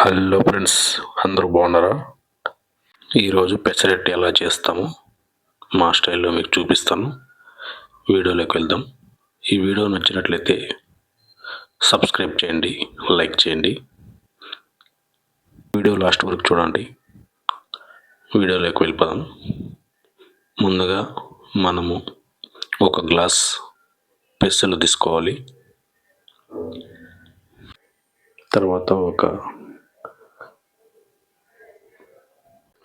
Hello friends, అందరూ బాగున్నారా? ఈరోజు పెసరట్టు ఎలా చేస్తామో మా స్టైల్లో మీకు చూపిస్తాను. వీడియోలోకి వెళ్దాం. ఈ వీడియో నచ్చినట్లయితే సబ్స్క్రైబ్ చేయండి, లైక్ చేయండి. వీడియో లాస్ట్ వరకు చూడండి. వీడియోలోకి వెళ్ళిపోదాం. ముందుగా మనము ఒక గ్లాస్ పెసలు తీసుకోవాలి. తర్వాత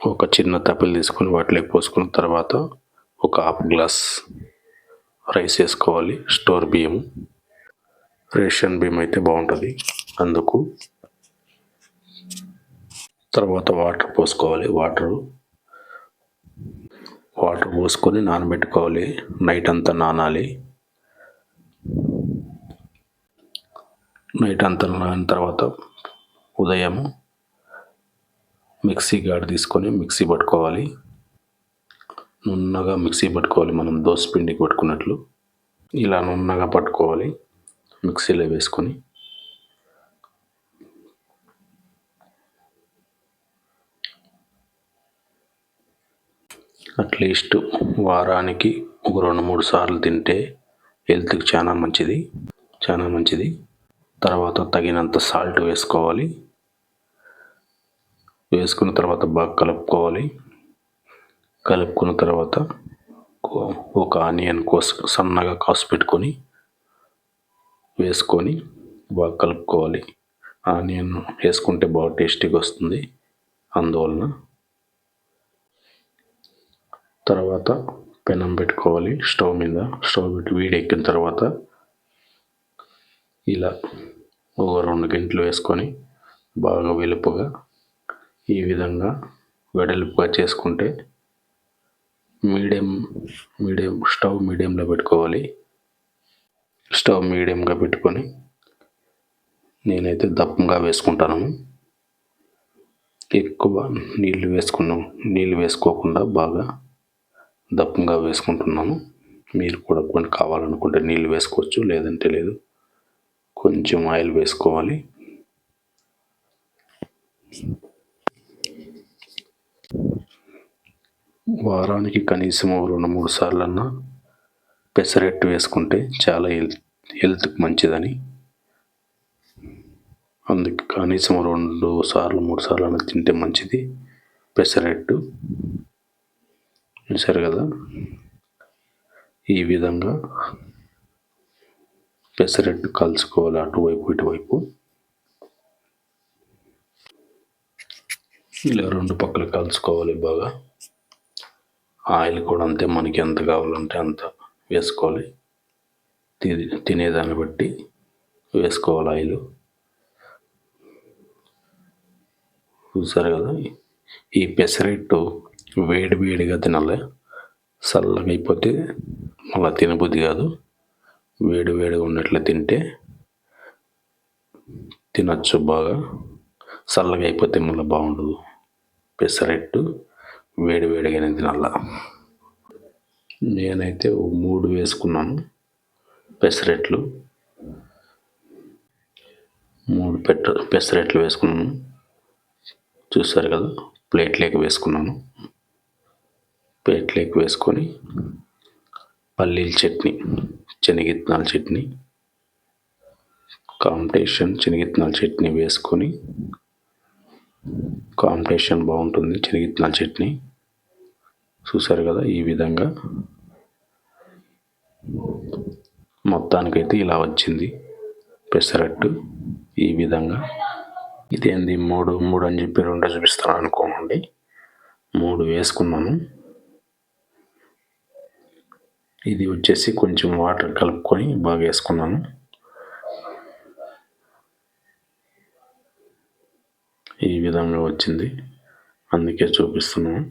ఒక చిన్న తప్పెలు తీసుకొని వాటిలోకి పోసుకున్న తర్వాత ఒక హాఫ్ గ్లాస్ రైస్ వేసుకోవాలి. స్టోర్ బియ్యం, రేషన్ బియ్యం అయితే బాగుంటుంది అందుకు. తర్వాత వాటర్ పోసుకోవాలి. వాటర్ పోసుకొని నానబెట్టుకోవాలి. నైట్ అంతా నానాలి. నైట్ అంతా నానిన తర్వాత ఉదయం మిక్సీ గాడి తీసుకొని మిక్సీ పట్టుకోవాలి. నున్నగా మిక్సీ పట్టుకోవాలి. మనం దోశ పిండికి పట్టుకున్నట్లు ఇలా నున్నగా పట్టుకోవాలి. మిక్సీలో వేసుకొని అట్లీస్ట్ వారానికి ఒక 2-3 సార్లు తింటే హెల్త్కి చాలా మంచిది. తర్వాత తగినంత సాల్ట్ వేసుకోవాలి. వేసుకున్న తర్వాత బాగా కలుపుకున్న తర్వాత ఒక ఆనియన్ సన్నగా కోసి పెట్టుకొని వేసుకొని బాగా కలుపుకోవాలి. ఆనియన్ వేసుకుంటే బాగా టేస్టీగా వస్తుంది అందువలన. తర్వాత పెనం పెట్టుకోవాలి స్టవ్ పెట్టి వేడెక్కిన తర్వాత ఇలా ఒక 2 గంటలు వేసుకొని బాగా వెలుపుగా ఈ విధంగా వెడల్పుగా చేసుకుంటే స్టవ్ మీడియంలో పెట్టుకోవాలి. స్టవ్ మీడియంగా పెట్టుకొని నేనైతే దప్పంగా వేసుకుంటాను. ఎక్కువ నీళ్ళు వేసుకోకుండా బాగా దప్పంగా వేసుకుంటున్నాను. మీరు కూడా కొన్ని కావాలనుకుంటే నీళ్ళు వేసుకోవచ్చు, లేదంటే లేదు. కొంచెం ఆయిల్ వేసుకోవాలి. వారానికి కనీసం 2-3 సార్లన్నా పెసరట్టు వేసుకుంటే చాలా హెల్త్కి మంచిదని. అందుకే కనీసం 2-3 సార్లు తింటే మంచిది పెసరట్టు. చూసారు కదా, ఈ విధంగా పెసరట్టు కలుసుకోవాలి. అటువైపు ఇటువైపు ఇలా 2 పక్కలు కలుసుకోవాలి బాగా. ఆయిల్ కూడా అంతే, మనకి ఎంత కావాలంటే అంత వేసుకోవాలి. తినేదాన్ని బట్టి వేసుకోవాలి ఆయిల్. చూసారు కదా, ఈ పెసరట్టు వేడిగా తినాలి. చల్లగా అయిపోతే మళ్ళీ తినబుద్ధి కాదు. వేడిగా ఉన్నట్లు తింటే తినచ్చు బాగా. చల్లగా అయిపోతే మళ్ళీ బాగుండదు. పెసరట్టు వేడిగానే తినాల. నేనైతే 3 వేసుకున్నాను పెసరట్లు. 3 పెసరట్లు వేసుకున్నాను. చూసారు కదా, ప్లేట్లోకి వేసుకున్నాను. ప్లేట్లోకి వేసుకొని పల్లీల చట్నీ, శనగిత్తనాల చట్నీ కాంబినేషన్, శనగిత్తనాల చట్నీ వేసుకొని కాంబినేషన్ బాగుంటుంది శనగిత్తనాల చట్నీ. చూసారు కదా, ఈ విధంగా మొత్తానికైతే ఇలా వచ్చింది పెసరట్టు. ఈ విధంగా ఇదేంది 3 అని చెప్పి 2 చూపిస్తాను అనుకోండి. 3 వేసుకున్నాను. ఇది వచ్చేసి కొంచెం వాటర్ కలుపుకొని బాగా వేసుకున్నాను. ఈ విధంగా వచ్చింది, అందుకే చూపిస్తున్నాను.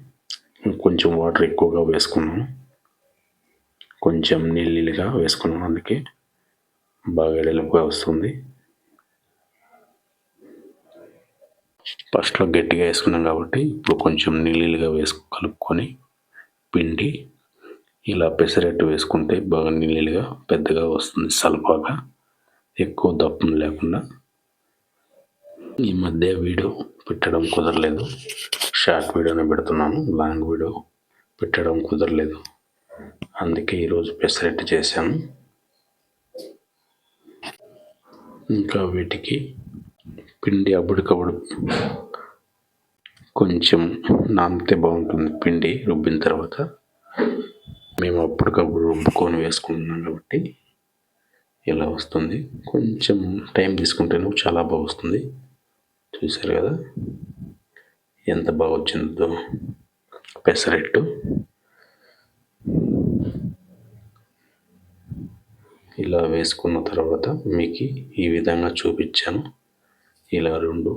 కొంచెం వాటర్ ఎక్కువగా వేసుకున్నాను, కొంచెం నీళ్ళుగా వేసుకున్నాను, అందుకే బాగా వెడల్పుగా వస్తుంది. ఫస్ట్లో గట్టిగా వేసుకున్నాం కాబట్టి ఇప్పుడు కొంచెం నీళ్ళుగా కలుపుకొని పిండి ఇలా పెసరట్టు వేసుకుంటే బాగా నీళ్ళుగా పెద్దగా వస్తుంది. సలపాగా ఎక్కువ దప్పం లేకుండా ఈ మధ్య వీడియో పెట్టడం కుదరలేదు. షార్ట్ వీడియోనే పెడుతున్నాను. లాంగ్ వీడియో పెట్టడం కుదరలేదు. అందుకే ఈరోజు పెసరట్టు చేశాను. ఇంకా వీటికి పిండి అప్పటికప్పుడు కొంచెం నానితే బాగుంటుంది. పిండి రుబ్బిన తర్వాత మేము అప్పటికప్పుడు రుబ్బుకొని వేసుకుంటున్నాం కాబట్టి ఇలా వస్తుంది. కొంచెం టైం తీసుకుంటేనే చాలా బాగా వస్తుంది. చూశారు కదా ఎంత బాగా వచ్చిందో పెసరట్టు. ఇలా వేసుకున్న తర్వాత మీకు ఈ విధంగా చూపించాను. ఇలా రెండు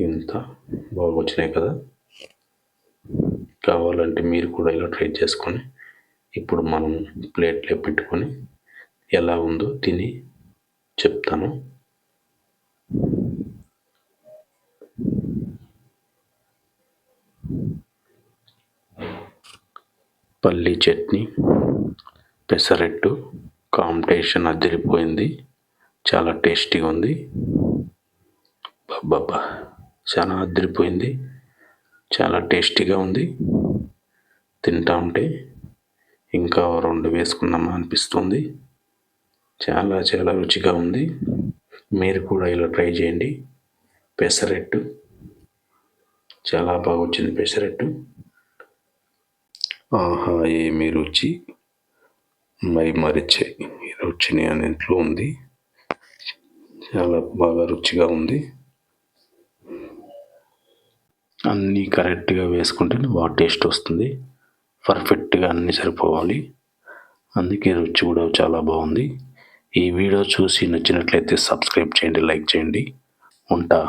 ఇంత బాగా వచ్చినాయి కదా. కావాలంటే మీరు కూడా ఇలా ట్రై చేసుకొని ఇప్పుడు మనం ప్లేట్లో పెట్టుకొని ఎలా ఉందో తిని చెప్తాను. పల్లీ చట్నీ, పెసరట్టు కాంబినేషన్ అదిరిపోయింది. చాలా టేస్టీగా ఉంది. బాబా చాలా అదిరిపోయింది. చాలా టేస్టీగా ఉంది. తింటా ఉంటే ఇంకా 2 వేసుకున్నామా అనిపిస్తుంది. చాలా చాలా రుచిగా ఉంది. మీరు కూడా ఇలా ట్రై చేయండి. పెసరట్టు చాలా బాగా వచ్చింది. పెసరట్టు ఆహా ఏమి రుచి, మరిచే రుచిని అన్నింట్లో ఉంది. చాలా బాగా రుచిగా ఉంది. అన్నీ కరెక్ట్గా వేసుకుంటేనే బాగా టేస్ట్ వస్తుంది. పర్ఫెక్ట్గా అన్నీ సరిపోవాలి. అందుకే రుచి కూడా చాలా బాగుంది. ఈ వీడియో చూసి నచ్చినట్లయితే సబ్స్క్రైబ్ చేయండి, లైక్ చేయండి. ఉంటా.